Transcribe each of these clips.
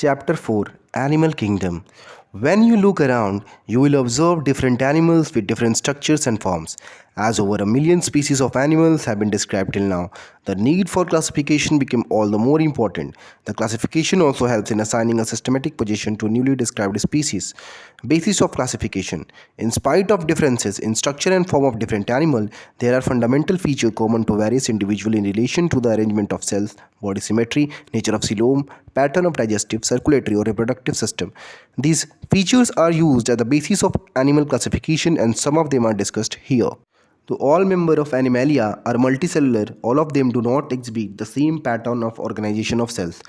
Chapter 4 Animal Kingdom. When you look around, you will observe different animals with different structures and forms. As over a million species of animals have been described till now, the need for classification became all the more important. The classification also helps in assigning a systematic position to newly described species. Basis of classification. In spite of differences in structure and form of different animals, there are fundamental features common to various individuals in relation to the arrangement of cells, body symmetry, nature of coelom, pattern of digestive, circulatory or reproductive system. These features are used as the basis of animal classification and some of them are discussed here. So all members of Animalia are multicellular, all of them do not exhibit the same pattern of organization of cells.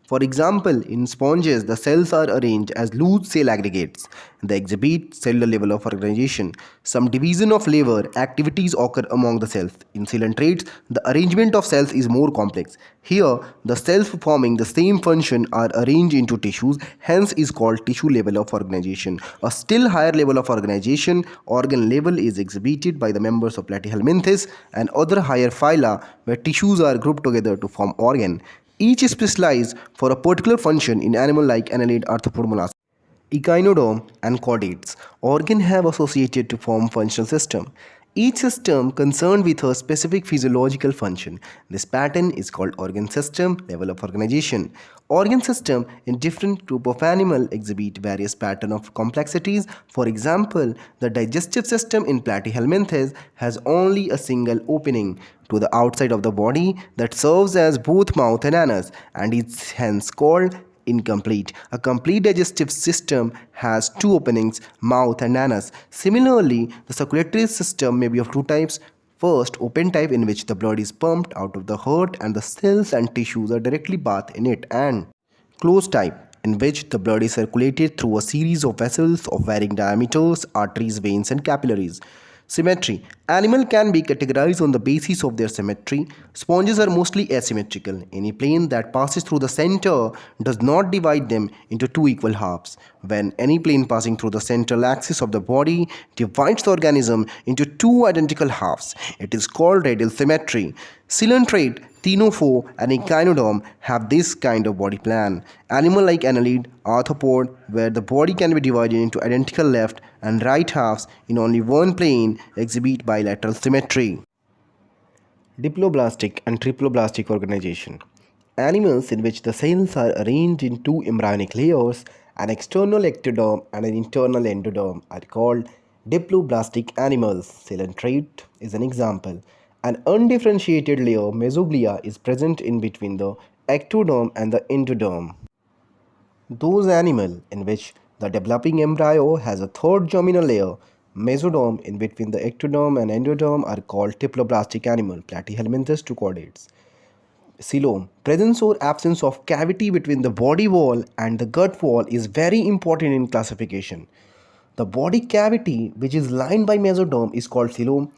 For example, in sponges, the cells are arranged as loose cell aggregates. They exhibit cellular level of organization. Some division of labor activities occur among the cells. In coelentrates, the arrangement of cells is more complex. Here, the cells performing the same function are arranged into tissues, hence is called tissue level of organization. A still higher level of organization, organ level, is exhibited by the members of Platyhelminthes and other higher phyla where tissues are grouped together to form organ. Each is specialized for a particular function in animal like annelid, arthropod, mollusc, echinoderm and chordates. Organs have associated to form functional system. Each system concerned with a specific physiological function. This pattern is called organ system level of organization. Organ system in different group of animal exhibit various pattern of complexities. For example, the digestive system in Platyhelminthes has only a single opening to the outside of the body that serves as both mouth and anus and is hence called incomplete. A complete digestive system has two openings, mouth and anus. Similarly, the circulatory system may be of two types. First, open type, in which the blood is pumped out of the heart and the cells and tissues are directly bathed in it, and closed type, in which the blood is circulated through a series of vessels of varying diameters, arteries, veins and capillaries. Symmetry. Animal can be categorized on the basis of their symmetry. Sponges are mostly asymmetrical. Any plane that passes through the center does not divide them into two equal halves. When any plane passing through the central axis of the body divides the organism into two identical halves, it is called radial symmetry. Coelenterate, ctenophore and echinoderm have this kind of body plan. Animal like annelid, arthropod, where the body can be divided into identical left and right halves in only one plane, exhibit bilateral symmetry. Diploblastic and triploblastic organization. Animals in which the cells are arranged in two embryonic layers, an external ectoderm and an internal endoderm, are called diploblastic animals. Coelenterate is an example. An undifferentiated layer, mesoglia, is present in between the ectoderm and the endoderm. Those animals in which the developing embryo has a third germinal layer, mesoderm, in between the ectoderm and endoderm are called diploblastic animal, Platyhelminthes to chordates. Coelom. Presence or absence of cavity between the body wall and the gut wall is very important in classification. The body cavity, which is lined by mesoderm, is called coelom.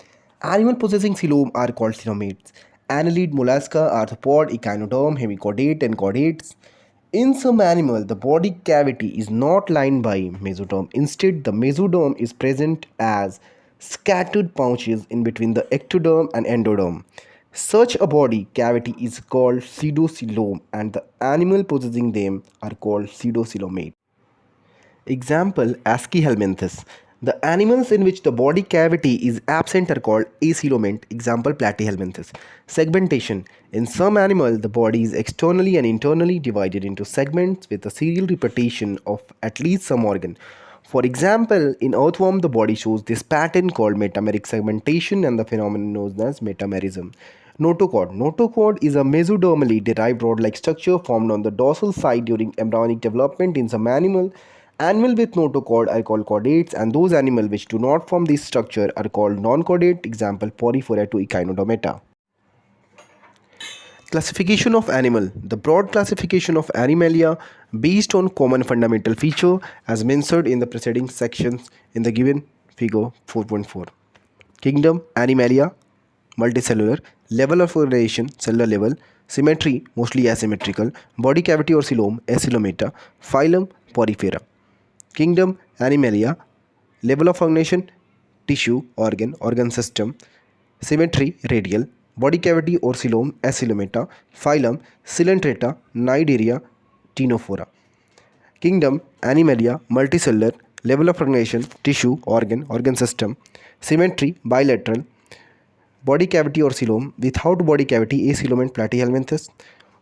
Animals possessing coelom are called coelomates. Annelid, mollusca, arthropod, echinoderm, hemichordate and chordates. In some animals, the body cavity is not lined by mesoderm. Instead, the mesoderm is present as scattered pouches in between the ectoderm and endoderm. Such a body cavity is called pseudocoelom and the animal possessing them are called pseudocoelomate. Example, Aschelminthes. The animals in which the body cavity is absent are called acoelomate. Example, Platyhelminthes. Segmentation. In some animals, the body is externally and internally divided into segments with a serial repetition of at least some organ. For example, in earthworm, the body shows this pattern called metameric segmentation and the phenomenon known as metamerism. Notochord. Notochord is a mesodermally derived rod-like structure formed on the dorsal side during embryonic development in some animal. Animals with notochord are called chordates and those animals which do not form this structure are called non-chordate. Example, Porifera to Echinodermata. Classification of animal. The broad classification of Animalia based on common fundamental feature as mentioned in the preceding sections in the given figure 4.4. Kingdom, Animalia, multicellular, level of organization, cellular level, symmetry, mostly asymmetrical, body cavity or coelom, acoelomata, phylum, Porifera. Kingdom, Animalia, level of organization, tissue, organ system, symmetry, radial, body cavity or coelom, acoelomata, phylum, Coelenterata, Cnidaria, Ctenophora. Kingdom, Animalia, multicellular, level of organization, tissue, organ system, symmetry, bilateral, body cavity or coelom, without body cavity, acoelom and platyhelminthes,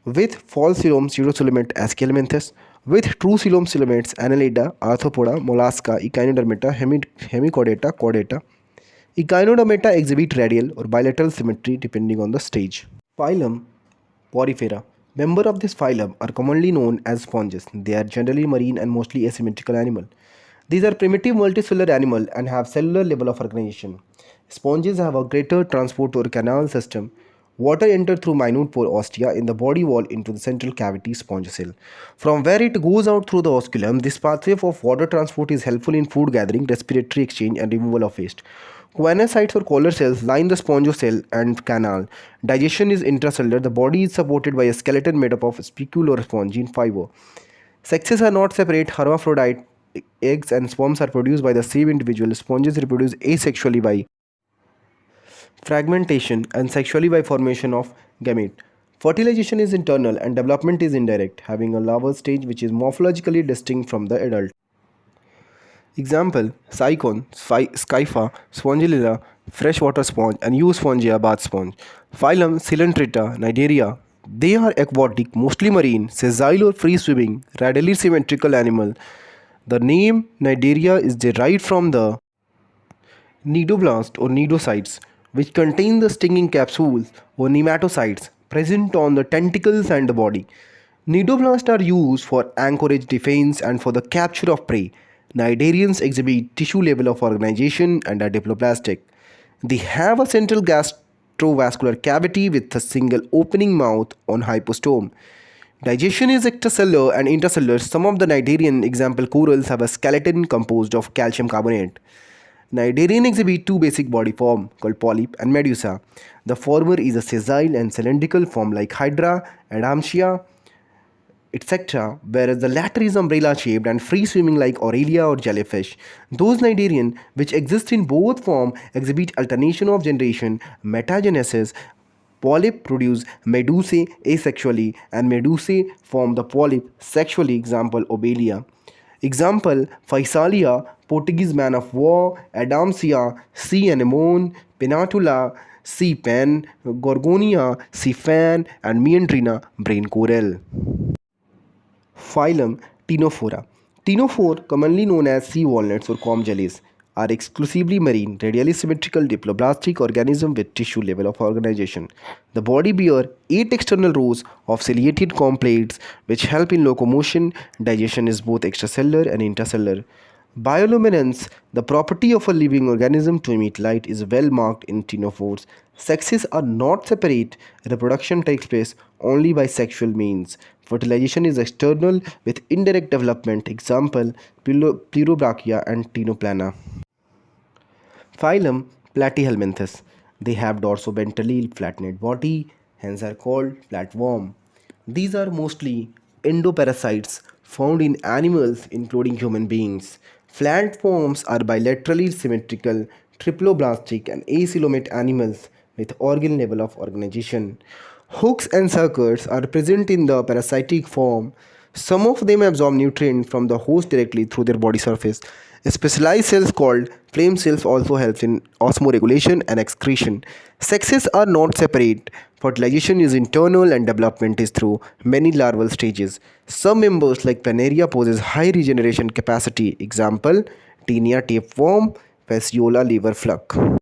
with false coelom, pseudocoelom, ascoelminthes, with true coelom, coelomates, annelida, arthropoda, mollusca, echinodermata, hemichordata, chordata. Echinodermata exhibit radial or bilateral symmetry depending on the stage. Phylum Porifera. Members of this phylum are commonly known as sponges. They are generally marine and mostly asymmetrical animal. These are primitive multicellular animal and have cellular level of organization. Sponges have a greater transport or canal system. Water enters through minute pore ostia in the body wall into the central cavity sponge cell. From where it goes out through the osculum, this pathway of water transport is helpful in food gathering, respiratory exchange, and removal of waste. Choanocytes or collar cells line the spongocell and canal. Digestion is intracellular. The body is supported by a skeleton made up of spicule or spongine fiber. Sexes are not separate. Hermaphrodite eggs and sperms are produced by the same individual. Sponges reproduce asexually by fragmentation and sexually by formation of gamete. Fertilization is internal and development is indirect, having a larval stage which is morphologically distinct from the adult. Example: Cycon, Scypha, Spongilla, freshwater sponge, and Euspongia bath sponge. Phylum Coelenterata, Nidaria. They are aquatic, mostly marine, sessile or free-swimming, radially symmetrical animal. The name Nidaria is derived from the nidoblast or nidocytes, which contain the stinging capsules or nematocytes present on the tentacles and the body. Nidoblasts are used for anchorage defense and for the capture of prey. Cnidarians exhibit tissue level of organization and are diploplastic. They have a central gastrovascular cavity with a single opening mouth on hypostome. Digestion is extracellular and intracellular. Some of the cnidarian example corals have a skeleton composed of calcium carbonate. Cnidarian exhibit two basic body forms called polyp and medusa. The former is a sessile and cylindrical form like hydra, adamsia, etc., whereas the latter is umbrella shaped and free swimming like Aurelia or jellyfish. Those cnidarian which exist in both forms exhibit alternation of generation, metagenesis. Polyp produce medusae asexually and medusae form the polyp sexually. Example: Obelia. Example: Physalia, Portuguese man of war, Adamsia, sea anemone, Penatula, sea pen, Gorgonia, sea fan, and Meandrina, brain coral. Phylum Ctenophora. Ctenophore, commonly known as sea walnuts or comb jellies, are exclusively marine, radially symmetrical, diploblastic organisms with tissue level of organization. The body bears 8 external rows of ciliated comb plates which help in locomotion. Digestion is both extracellular and intracellular. Bioluminescence, the property of a living organism to emit light, is well marked in ctenophores. Sexes are not separate. Reproduction takes place only by sexual means. Fertilization is external with indirect development. Example: Pleurobrachia and Ctenoplana. Phylum Platyhelminthes. They have dorsoventrally flattened body, hence are called flatworm. These are mostly endoparasites found in animals including human beings. Flatworms are bilaterally symmetrical, triploblastic and acoelomate animals with organ level of organization. Hooks and suckers are present in the parasitic form. Some of them absorb nutrients from the host directly through their body surface. Specialized cells called flame cells also helps in osmoregulation and excretion. Sexes are not separate. Fertilization is internal and development is through many larval stages. Some members like Planaria possess high regeneration capacity. Example: Taenia tapeworm, Fasciola liver fluke.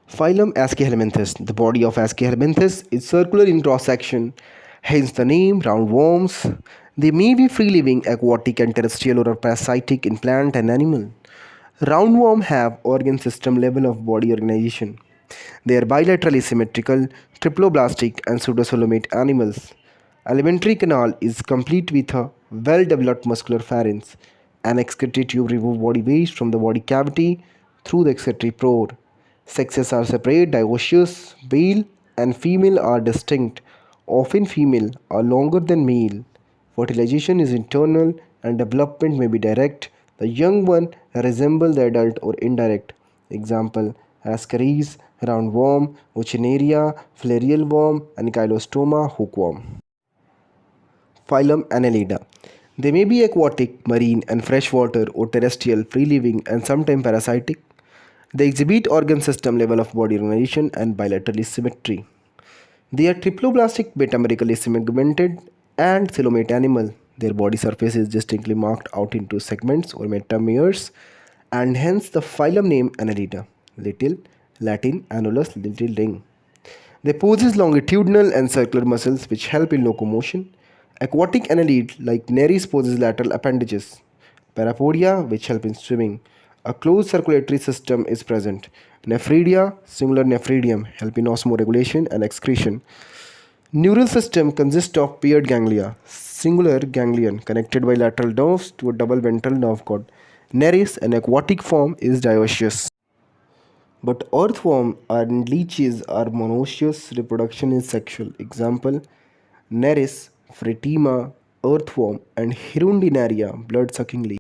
Phylum Aschelminthes. The body of Aschelminthes is circular in cross section, hence the name roundworms. They may be free living, aquatic and terrestrial, or parasitic in plant and animal. Roundworms have organ system level of body organization. They are bilaterally symmetrical, triploblastic, and pseudocoelomate animals. Alimentary canal is complete with a well-developed muscular pharynx. An excretory tube removes body waste from the body cavity through the excretory pore. Sexes are separate, dioecious, male and female are distinct. Often female are longer than male. Fertilization is internal and development may be direct. The young one resemble the adult or indirect. Example: Ascaris, roundworm, Uchinaria, filarial worm, and Chylostoma hookworm. Phylum Annelida. They may be aquatic, marine and freshwater or terrestrial, free living and sometimes parasitic. They exhibit organ system level of body organization and bilateral symmetry. They are triploblastic, metamerically segmented and coelomate animal. Their body surface is distinctly marked out into segments or metameres, and hence the phylum name Annelida, little, Latin annulus, little ring. They possess longitudinal and circular muscles which help in locomotion. Aquatic annelid like Nereis possess lateral appendages. Parapodia which help in swimming. A closed circulatory system is present. Nephridia, singular nephridium, help in osmoregulation and excretion. Neural system consists of paired ganglia, singular ganglion connected by lateral nerves to a double ventral nerve cord. Nereis, an aquatic form, is dioecious. But earthworm and leeches are monoecious. Reproduction is sexual. Example: Nereis, Fretima, earthworm, and Hirundinaria, blood-sucking leech.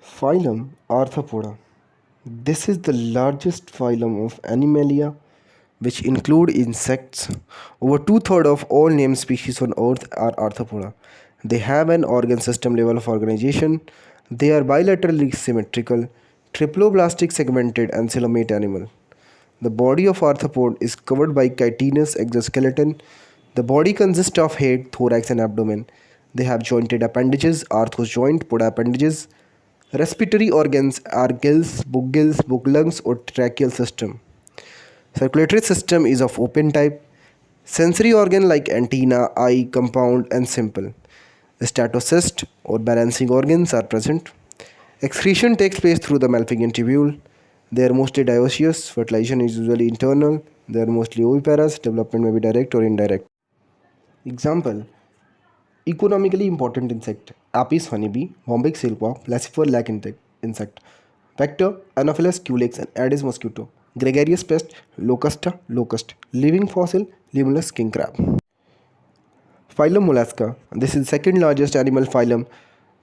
Phylum Arthropoda. This is the largest phylum of Animalia, which include insects. Over two-thirds of all named species on Earth are arthropoda. They have an organ system level of organization. They are bilaterally symmetrical, triploblastic segmented and coelomate animal. The body of arthropod is covered by chitinous exoskeleton. The body consists of head, thorax and abdomen. They have jointed appendages, arthros joint, poda appendages. Respiratory organs are gills, book lungs or tracheal system. Circulatory system is of open type. Sensory organ like antenna, eye, compound and simple. Statocyst or balancing organs are present. Excretion takes place through the Malpighian tubule. They are mostly dioecious. Fertilization is usually internal. They are mostly oviparous. Development may be direct or indirect. Example: economically important insect: Apis honeybee, Bombyx silkworm, Lacifer lac insect. Vector: Anopheles culex and Aedes mosquito. Gregarious pest: Locusta locust. Living fossil: Limulus king crab. Phylum Mollusca. This is the second largest animal phylum.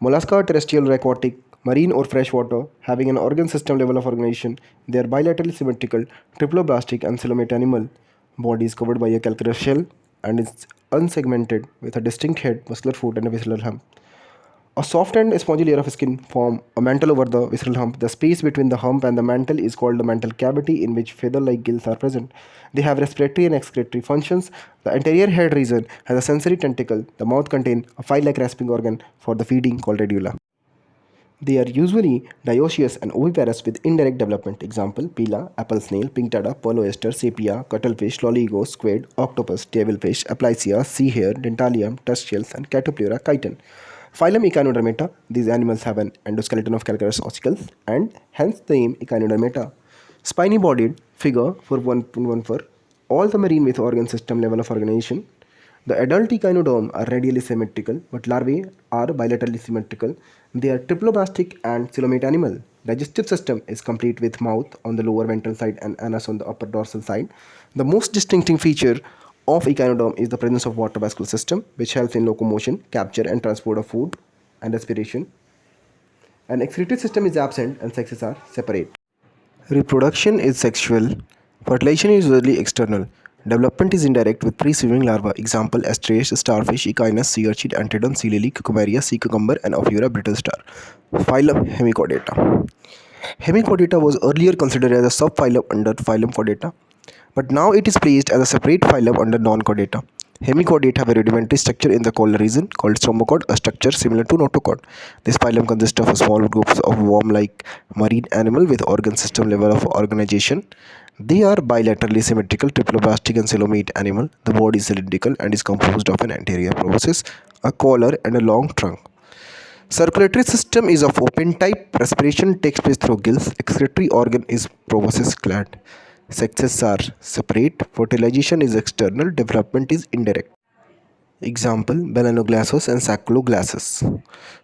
Mollusca are terrestrial or aquatic, marine or freshwater, having an organ system level of organization. They are bilaterally symmetrical, triploblastic and coelomate animal. Body is covered by a calcareous shell and is unsegmented with a distinct head, muscular foot and a visceral hump. A soft and spongy layer of skin form a mantle over the visceral hump. The space between the hump and the mantle is called the mantle cavity, in which feather-like gills are present. They have respiratory and excretory functions. The anterior head region has a sensory tentacle. The mouth contains a file-like rasping organ for the feeding called radula. They are usually dioecious and oviparous with indirect development. Example: pila, apple snail, pink tada, pearl oyster, sepia, cuttlefish, lollygo, squid, octopus, devilfish, aplysia, sea hare, dentalium, tusk shells, and Catopleura chiton. Phylum Echinodermata. These animals have an endoskeleton of calcareous ossicles and hence the name Echinodermata. Spiny bodied figure for 1.1 for all the marine with organ system level of organization. The adult echinoderm are radially symmetrical, but larvae are bilaterally symmetrical. They are triploblastic and coelomate animal. Digestive system is complete with mouth on the lower ventral side and anus on the upper dorsal side. The most distinctive feature of echinoderm is the presence of water vascular system, which helps in locomotion, capture and transport of food and respiration. An excretory system is absent and sexes are separate. Reproduction is sexual. Fertilization is usually external. Development is indirect with pre-swimming larvae. Example: estrace, starfish, echinus, sea urchin, antedon, sea lily, cucumaria, sea cucumber and Ophiura brittle star. Phylum Hemichordata. Hemichordata was earlier considered as a subphylum under phylum Chordata, but now it is placed as a separate phylum under non-chordata. Hemichordata have a rudimentary structure in the collar region called stromochord, a structure similar to notochord. This phylum consists of small groups of worm-like marine animal with organ system level of organization. They are bilaterally symmetrical, triploblastic and coelomate animal. The body is cylindrical and is composed of an anterior proboscis, a collar and a long trunk. Circulatory system is of open type. Respiration takes place through gills. Excretory organ is proboscis clad. Sexes are separate. Fertilization is external. Development is indirect. Example: Melanoglossus and Sacculoglossus.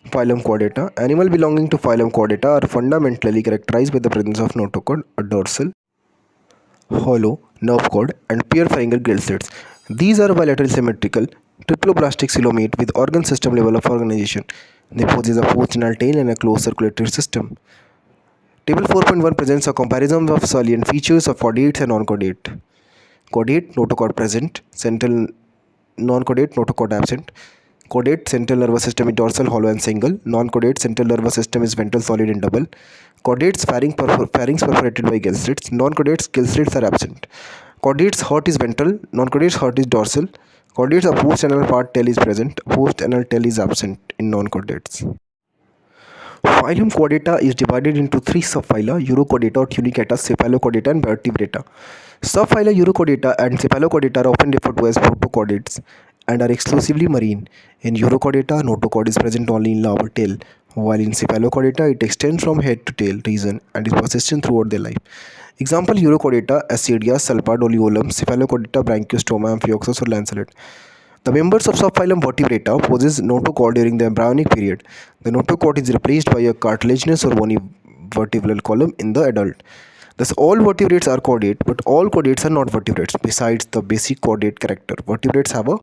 Phylum Chordata. Animal belonging to phylum Chordata are fundamentally characterized by the presence of notochord, a dorsal, hollow nerve cord and pair pharyngeal gill slits. These are bilaterally symmetrical, triploblastic coelomate with organ system level of organization. They possess a postnasal tail and a closed circulatory system. Table 4.1 presents a comparison of salient features of chordates and non-chordate. Chordate, notochord present. Central non-chordate, notochord absent. Caudate central nervous system is dorsal, hollow and single. Non-caudate central nervous system is ventral, solid and double. Caudate's pharynx perforated by gill slits. Non-caudate's gill slits are absent. Caudate's heart is ventral. Non-caudate's heart is dorsal. Caudate's opposed anal part tail is present. Opposed anal tail is absent in non-caudates. Phylum Chordata is divided into three subphyla: Urochordata, Tunicata, Cephalochordata, and Vertebrata. Subphyla Urochordata and Cephalochordata are often referred to as protochordates and are exclusively marine. In Urochordata, notochord is present only in lower tail, while in Cephalochordata it extends from head to tail region and is persistent throughout their life. Example: Urochordata, Acidia, Sulpa, Doliolum; Cephalochordata, Branchiostoma, Amphioxus, or Lancelet. The members of subphylum Vertebrata possess notochord during the embryonic period. The notochord is replaced by a cartilaginous or bony vertebral column in the adult. Thus, all vertebrates are chordate, but all chordates are not vertebrates. Besides the basic chordate character, vertebrates have a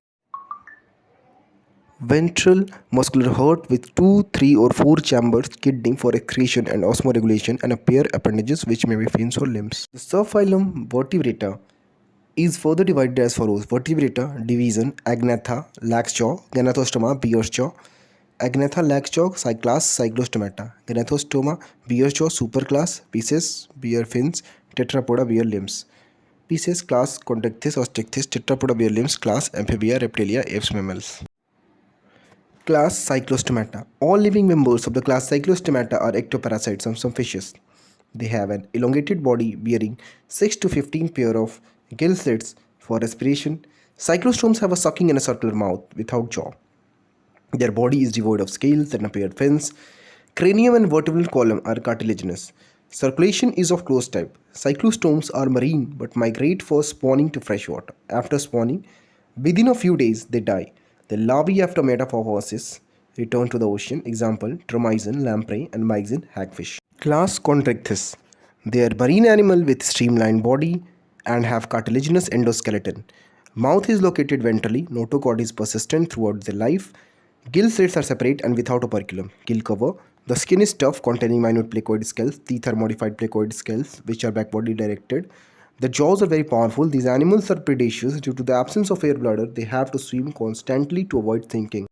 ventral muscular heart with 2, 3, or 4 chambers, kidney for excretion and osmoregulation, and a pair appendages which may be fins or limbs. The subphylum Vertebrata is further divided as follows: Vertebrata division: Agnatha, Laxjaw, Gnathostoma, Bear's jaw. Agnatha, Laxjaw, Cyclas, Cyclostomata. Gnathostoma, Bear's jaw, superclass. Pieces, bear fins. Tetrapoda, bear limbs. Pieces, class Condictis, Osteichthyes. Tetrapoda, bear limbs. Class Amphibia, Reptilia, apes, mammals. Class Cyclostomata. All living members of the class Cyclostomata are ectoparasites of some fishes. They have an elongated body bearing 6 to 15 pair of gill slits for respiration. Cyclostomes have a sucking and a circular mouth without jaw. Their body is devoid of scales and paired fins. Cranium and vertebral column are cartilaginous. Circulation is of closed type. Cyclostomes are marine but migrate for spawning to freshwater. After spawning, within a few days they die. The larvae, after metamorphosis, return to the ocean. Example: Tromyzon, lamprey, and myxin, hagfish. Class Chondrichthyes. They are marine animal with streamlined body and have cartilaginous endoskeleton. Mouth is located ventrally. Notochord is persistent throughout their life. Gill slits are separate and without operculum. Gill cover. The skin is tough, containing minute placoid scales. Teeth are modified placoid scales, which are backwardly directed. The jaws are very powerful. These animals are predaceous. Due to the absence of air bladder, they have to swim constantly to avoid sinking.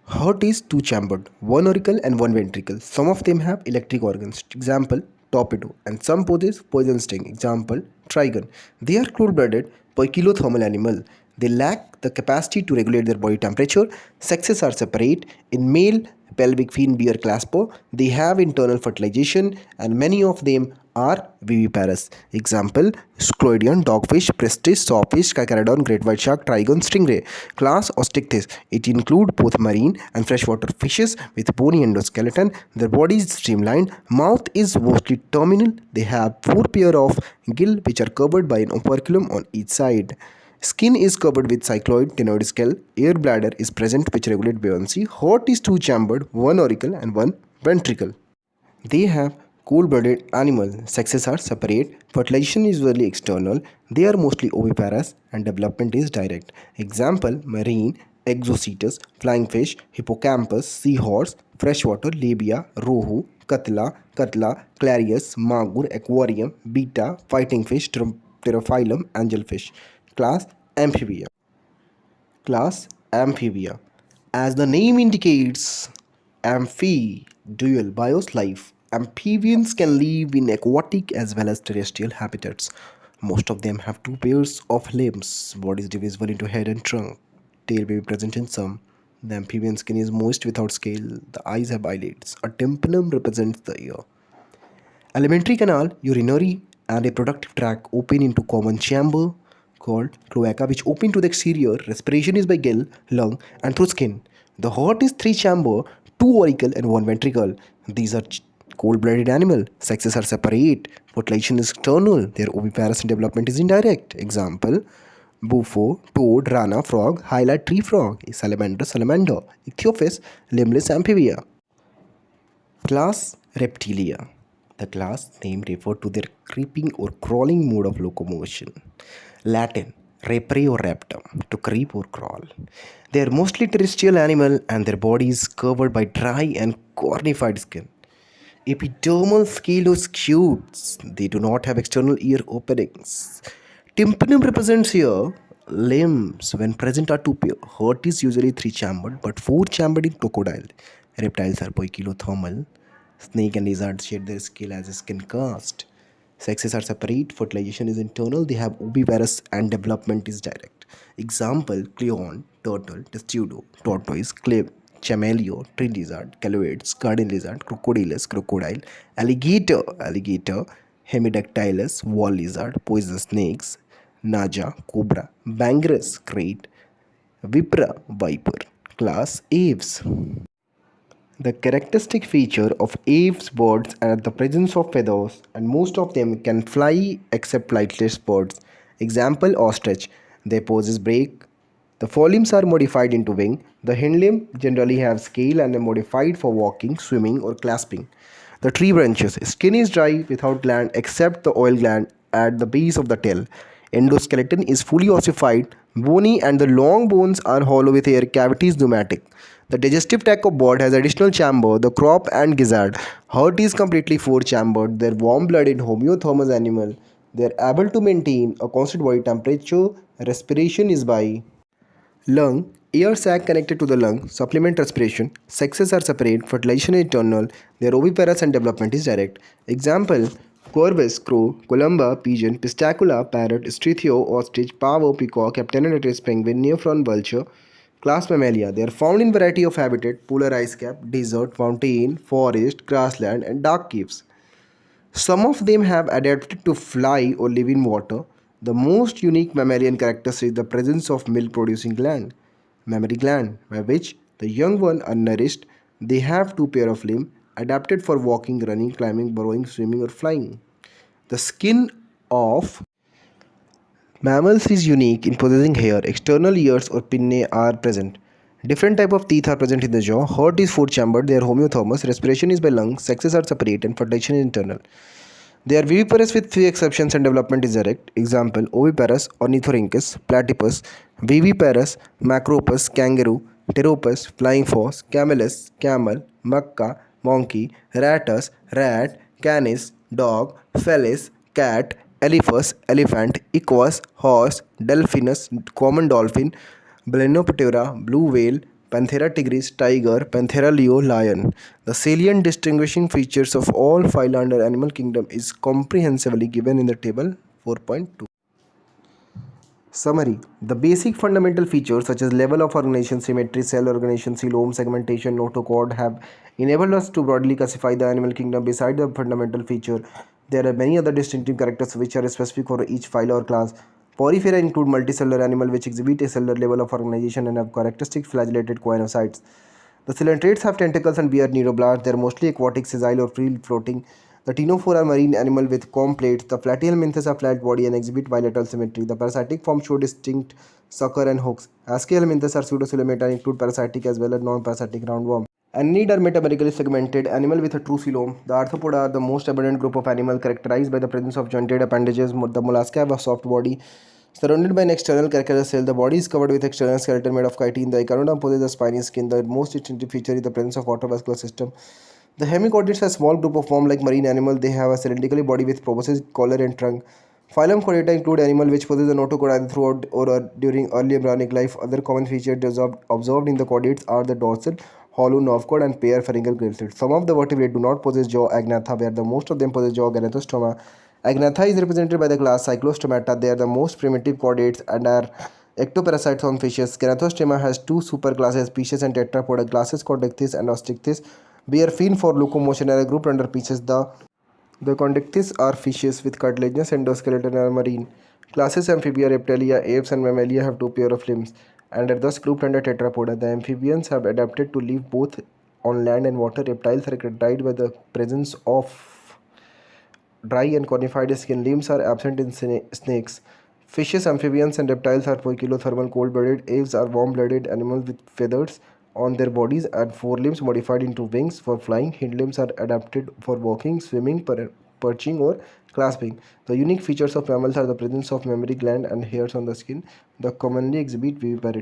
Heart is two-chambered, one auricle and one ventricle. Some of them have electric organs. Example: torpedo. And some possess poison sting. Example: trigon. They are cold-blooded, poikilothermal animal. They lack the capacity to regulate their body temperature. Sexes are separate. In male, pelvic fin bear clasper. They have internal fertilization, and many of them are viviparous. Example: scroidian, dogfish, prestige, sawfish, cacarodon, great white shark, trigon, stingray. Class Osteichthyes. It includes both marine and freshwater fishes with bony endoskeleton. Their body is streamlined. Mouth is mostly terminal. They have 4 pair of gill which are covered by an operculum on each side. Skin is covered with cycloid tenoid scale. Air bladder is present which regulates buoyancy. Heart is two-chambered, one auricle and one ventricle. They have cold-blooded animal. Sexes are separate. Fertilization is usually external. They are mostly oviparous and development is direct. Example: marine, Exocetus, flying fish, hippocampus, seahorse; freshwater, labia, rohu, katla, clarius, magur, aquarium, beta, fighting fish, pterophyllum, angelfish. Class Amphibia. Class Amphibia. As the name indicates, amphi, dual, bios, life. Amphibians can live in aquatic as well as terrestrial habitats. Most of them have 2 pairs of limbs. Body is divisible into head and trunk. Tail may be present in some. The amphibian skin is moist without scale. The eyes have eyelids. A tympanum represents the ear. Alimentary canal, urinary, and reproductive tract open into common chamber called cloaca, which open to the exterior. Respiration is by gill, lung, and through skin. The heart is 3 chamber, 2 auricle, and 1 ventricle. These are cold-blooded animal. Sexes are separate. Fertilization is external. Their oviparous and development is indirect. Example: bufo, toad, rana, frog, hyla, tree frog, salamander, ichthyophis, limbless amphibia. Class Reptilia. The class name referred to their creeping or crawling mode of locomotion. Latin: repre or raptum, to creep or crawl. They are mostly terrestrial animal and their body is covered by dry and cornified skin. Epidermal scale or scutes. They do not have external ear openings. Tympanum represents here. Limbs, when present, are two pair. Heart is usually three-chambered, but four-chambered in crocodile. Reptiles are poikilothermal. Snake and lizards share their scale as a skin cast. Sexes are separate. Fertilization is internal. They have oviparous and development is direct. Example: Cleon, turtle, testudo, tortoise, clave, chameleo, tree lizard, caloids, garden lizard, crocodilus, crocodile, alligator, hemidactylus, wall lizard, poisonous snakes, Naja, cobra, Bangrus, crate, Vipra, viper. Class Aves. The characteristic feature of aves birds are the presence of feathers, and most of them can fly except flightless birds. Example: ostrich. Their possess beak. The forelimbs are modified into wing. The hind limb generally have scale and are modified for walking, swimming, or clasping. The tree branches. Skin is dry without gland except the oil gland at the base of the tail. Endoskeleton is fully ossified, bony, and the long bones are hollow with air cavities pneumatic. The digestive tract of bird has additional chamber, the crop and gizzard. Heart is completely four-chambered. They're warm-blooded homeothermous animal. They're able to maintain a constant body temperature. Respiration is by lung, air sac connected to the lung, supplement respiration. Sexes are separate, fertilization is internal, their oviparous and development is direct. Example: corvus, crow, columba, pigeon, pistacula, parrot, strethio, ostrich, pavo, peacock, aptenonatus, penguin, neophron, vulture. Class Mammalia. They are found in variety of habitat: polar ice cap, desert, mountain, forest, grassland, and dark caves. Some of them have adapted to fly or live in water. The most unique mammalian characteristic is the presence of milk-producing gland, mammary gland, by which the young ones are nourished. They have two pair of limbs, adapted for walking, running, climbing, burrowing, swimming, or flying. The skin of mammals is unique in possessing hair. External ears or pinnae are present. Different type of teeth are present in the jaw. Heart is four-chambered. They are homeothermous. Respiration is by lungs. Sexes are separate and fertilization is internal. They are viviparous with few exceptions and development is direct. Example: oviparous, ornithorhynchus, platypus; viviparous, macropus, kangaroo; pteropus, flying fox; camelus, camel; macca, monkey; ratus, rat; canis, dog; felis, cat; elephas, elephant; equus, horse; delphinus, common dolphin; Balenoptera, blue whale; Panthera tigris, tiger; Panthera leo, lion. The salient distinguishing features of all phyla under animal kingdom is comprehensively given in the table 4.2. Summary: the basic fundamental features such as level of organization, symmetry, cell organization, coelom, segmentation, notochord have enabled us to broadly classify the animal kingdom. Beside the fundamental feature, there are many other distinctive characters which are specific for each phyla or class. Porifera include multicellular animal which exhibit a cellular level of organization and have characteristic flagellated choanocytes. The coelentrates have tentacles and bear neuroblasts. They are mostly aquatic, sessile, or free floating. The ctenophore are marine animal with comb plates. The platyhelminthes have flat body and exhibit bilateral symmetry. The parasitic forms show distinct sucker and hooks. Ascahelminthes are pseudocoelomata and include parasitic as well as non-parasitic roundworm. Annelid are metamerically segmented animal with a true coelom. The arthropoda are the most abundant group of animals characterized by the presence of jointed appendages. The mollusca have a soft body surrounded by an external calcareous cell. The body is covered with external skeleton made of chitin. The echinoderm possesses a spiny skin. The most distinctive feature is the presence of water-vascular system. The hemichordates are a small group of worm-like marine animals. They have a cylindrical body with proboscis, collar, and trunk. Phylum Chordata include animals which possess a notochord either throughout or during early embryonic life. Other common features observed in the chordates are the dorsal, hollow notochord, and pair pharyngeal gills. Some of the vertebrates do not possess jaw agnatha, where the most of them possess jaw gnathostoma. Agnatha is represented by the class Cyclostomata. They are the most primitive chordates and are ectoparasites on fishes. Gnathostoma has two superclasses, Pisces and Tetrapoda. Classes Condictis and Ostichthys bear fin for locomotion and are grouped under Pisces. The Condictis are fishes with cartilaginous endoskeleton and are marine. Classes Amphibia, Reptilia, Apes, and Mammalia have two pair of limbs and are thus grouped under Tetrapoda. The amphibians have adapted to live both on land and water. Reptiles are characterized by the presence of dry and conified skin. Limbs are absent in snakes. Fishes, amphibians, and reptiles are poikilothermal, cold-blooded. Aves are warm-blooded animals with feathers on their bodies and forelimbs modified into wings for flying. Hind limbs are adapted for walking, swimming, perching, or clasping. The unique features of mammals are the presence of mammary gland and hairs on the skin. They commonly exhibit viviparity.